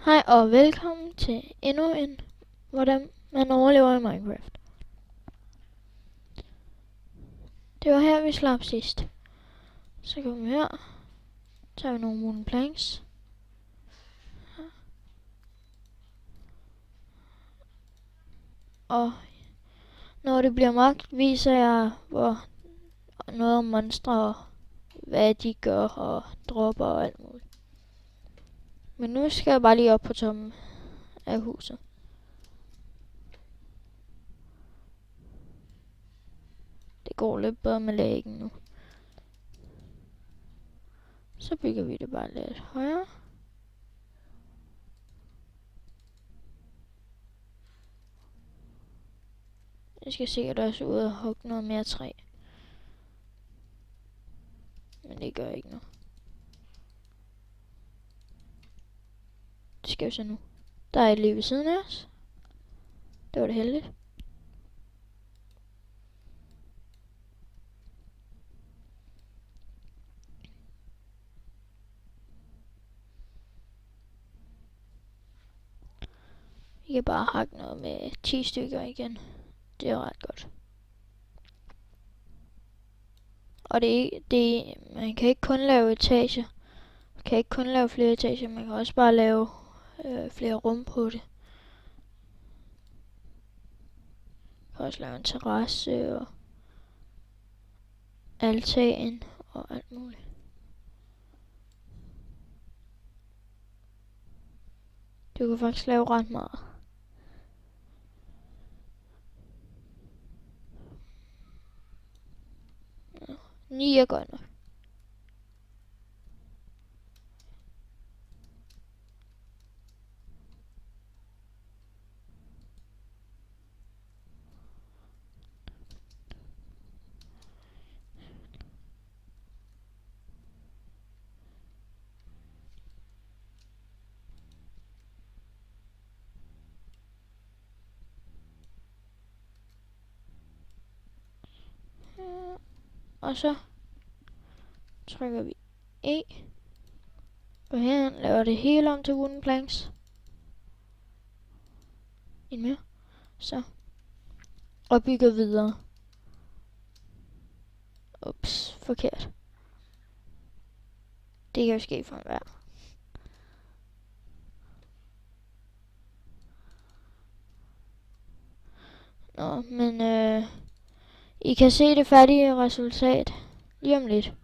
Hej og velkommen til endnu en, hvordan man overlever i Minecraft. Det var her vi slap sidst. Så går vi her. Så tager vi nogle wooden planks. Og når det bliver mørkt, viser jeg noget om monstre og hvad de gør og dropper og alt muligt. Men nu skal jeg bare lige op på toppen af huset. Det går lidt bedre med lægen nu. Så bygger vi det bare lidt højere. Jeg skal sikkert også ud og hugge noget mere træ. Men det gør ikke noget. Det skal vi se nu. Der er et lige ved siden af os. Det var det heldigt. Vi kan bare hakke noget med 10 stykker igen. Det er ret godt. Og man kan ikke kun lave etager. Man kan ikke kun lave flere etager, man kan også bare lave flere rum på det. Man kan også lave en terrasse og altan og alt muligt. Du kan faktisk lave ret meget. Ja, 9 er godt nok. Og så trykker vi E. Går her, laver det hele om til wooden planks. En mere. Så. Og bygger videre. Ups, forkert. Det kan jo ske for enhver. Nå, men I kan se det færdige resultat lige om lidt.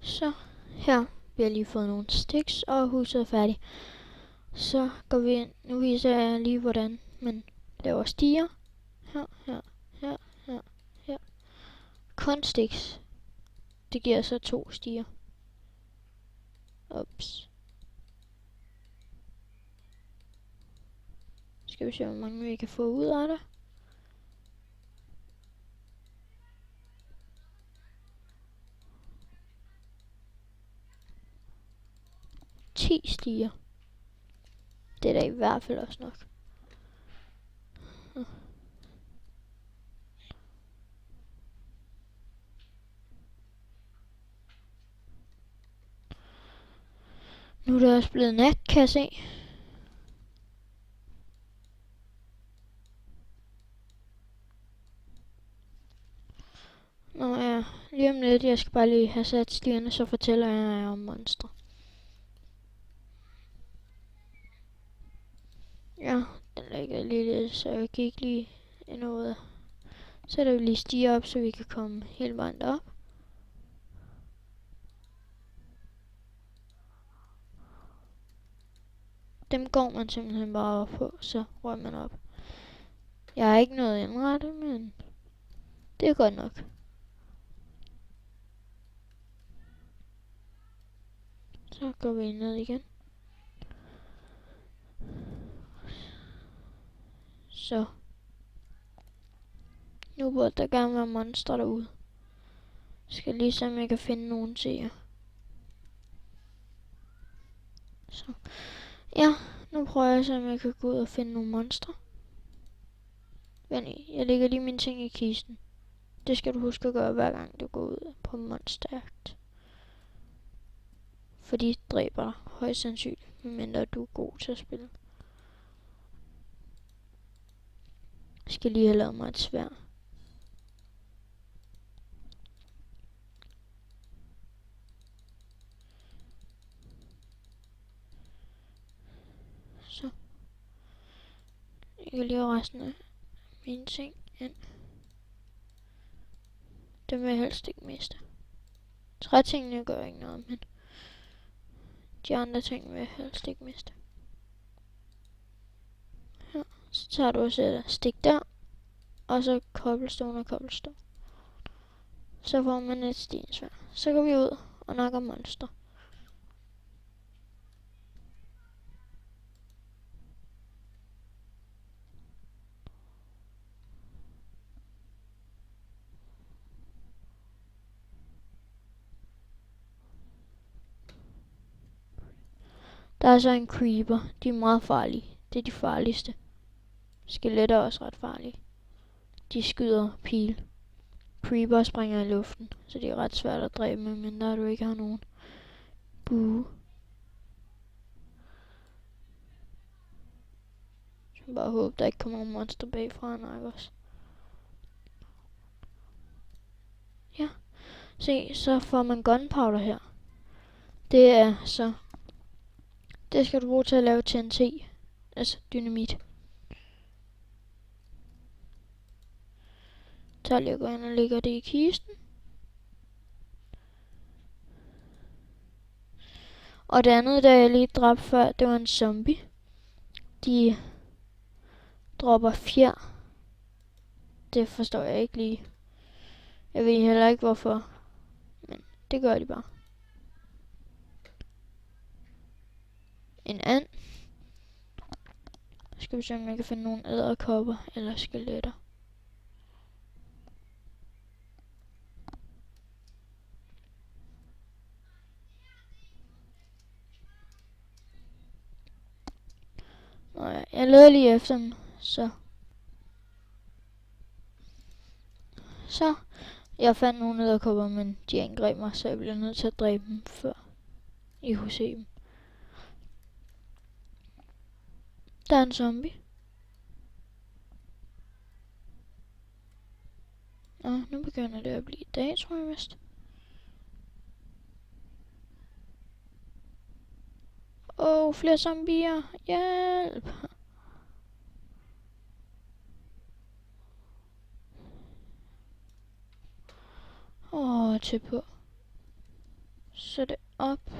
Så her vi har lige fået nogle sticks, og huset er færdigt. Så går vi ind. Nu viser jeg lige, hvordan man laver stiger. Her, her, her, her, her. Kun sticks. Det giver så 2 stiger. Ups. Skal vi se, hvor mange vi kan få ud af det. Ti stiger. Det er da i hvert fald også nok. Nu er det også blevet nat, kan jeg se. Nå ja, lige om lidt, jeg skal bare lige have sat stierne, så fortæller jeg jer om monstre. Ja, den ligger lige lidt, så jeg kan ikke lige endnu ud af. Så sætter vi lige stiger op, så vi kan komme hele vejen op. Dem går man simpelthen bare op på, så rører man op. Jeg har ikke noget indrettet, men det er godt nok. Så går vi ned igen. Så. Nu burde der gerne være monstre derude. Jeg skal lige se, om jeg kan finde nogen til jer. Så. Ja, nu prøver jeg så, om jeg kan gå ud og finde nogle monstre. Jeg lægger lige mine ting i kisten. Det skal du huske at gøre, hver gang du går ud på monsterjagt. For de dræber dig højst sandsynligt, medmindre du er god til at spille. Jeg skal lige have lavet mig et sværd. Så. Jeg kan lige have resten af mine ting ind. Dem vil jeg helst ikke miste. Trætingene gør ikke noget, men de andre ting vil jeg helst ikke miste. Her. Så tager du og sætter stik der, og så cobblestone og cobblestone. Så får man et stensværd. Så går vi ud og nakker monster. Der er så en creeper. De er meget farlige. Det er de farligste. Skeletter er også ret farlige. De skyder pil. Creeper springer i luften, så det er ret svært at dræbe, medmindre du ikke har nogen bue. Så bare håbe, der ikke kommer nogen monster bagfra og nakker os. Ja, se, så får man gunpowder her. Det er så... Det skal du bruge til at lave TNT, altså dynamit. Så lige gå ind og lægger det i kisten. Og det andet, der jeg lige dræbte før, det var en zombie. De dropper fjer. Det forstår jeg ikke lige. Jeg ved heller ikke hvorfor. Men det gør de bare. En and. Skal vi se om jeg kan finde nogle edderkopper eller skeletter. Nå ja, jeg leder lige efter dem, så jeg fandt nogle edderkopper, men de angreb mig, så jeg bliver nødt til at dræbe dem, før I kunne se dem. Der er en zombie. Nu begynder det at blive dag, tror jeg vist. Flere zombier. Hjælp! Tæt på. Sæt det op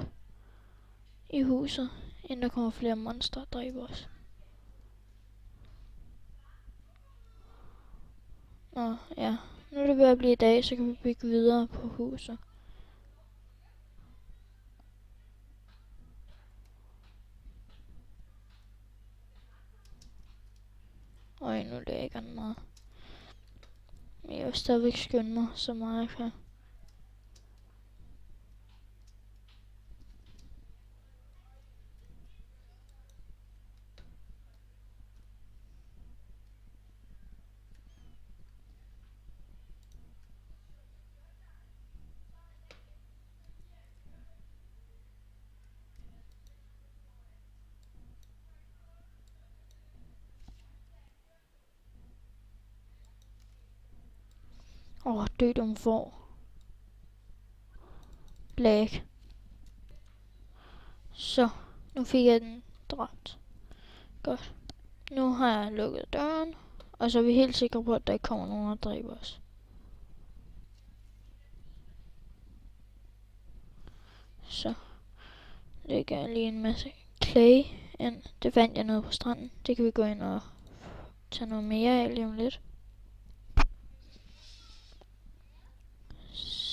i huset, inden der kommer flere monster og dræber os. Ja. Nu er det ved at blive dag, så kan vi bygge videre på huset. Nu lægger den meget. Men jeg vil stadigvæk skynde mig så meget jeg kan. Død om får. Black. Så, nu fik jeg den dræbt. Godt. Nu har jeg lukket døren, og så er vi helt sikre på, at der ikke kommer nogen og dræber os. Så lægger jeg lige en masse clay ind. Det fandt jeg nede på stranden. Det kan vi gå ind og tage noget mere af lige om lidt.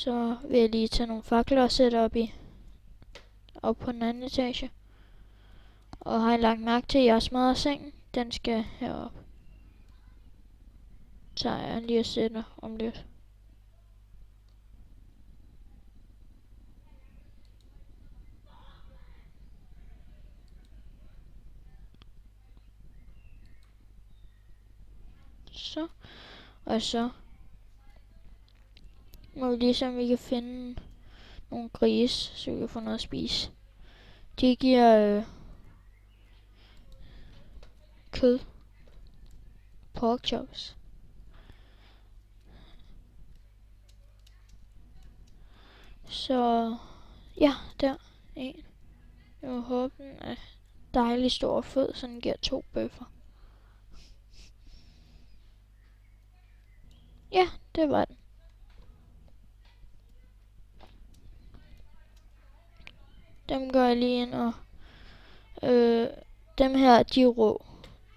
Så vil jeg lige tage nogle fakler og sætte op på den anden etage. Og har jeg lagt mærke til, at jeg smadrer sengen? Den skal herop. Så jeg lige og sætter om lidt. Så. Og så må vi lige se, om vi kan finde nogle grise, så vi kan få noget at spise. De giver kød. Pork chops. Så ja, der en. Jeg håber, den er dejlig stor og fed, så den giver 2 bøffer. Ja, det var den. Dem går jeg lige ind og... dem her, de er rå.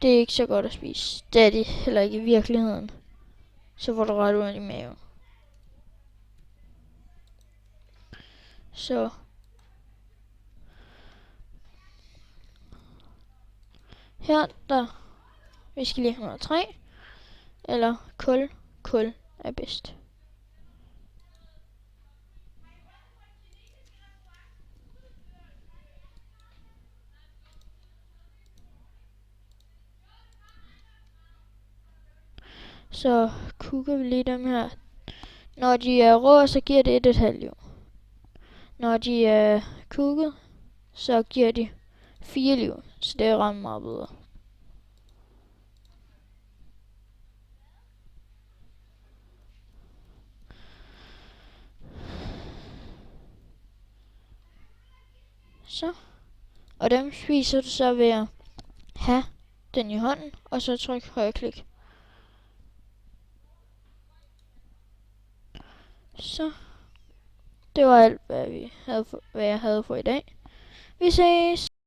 Det er ikke så godt at spise. Det er de heller ikke i virkeligheden. Så får du ret ondt i maven. Så... her der... vi skal lige have noget træ. Eller kul. Kul er bedst. Så kukker vi lige dem her. Når de er rå, så giver det 1,5 liv. Når de er kukket, så giver de 4 liv. Så det er ret meget bedre. Så. Og dem spiser du så ved at have den i hånden, og så tryk højreklik. Så. Det var alt, hvad jeg havde for i dag. Vi ses!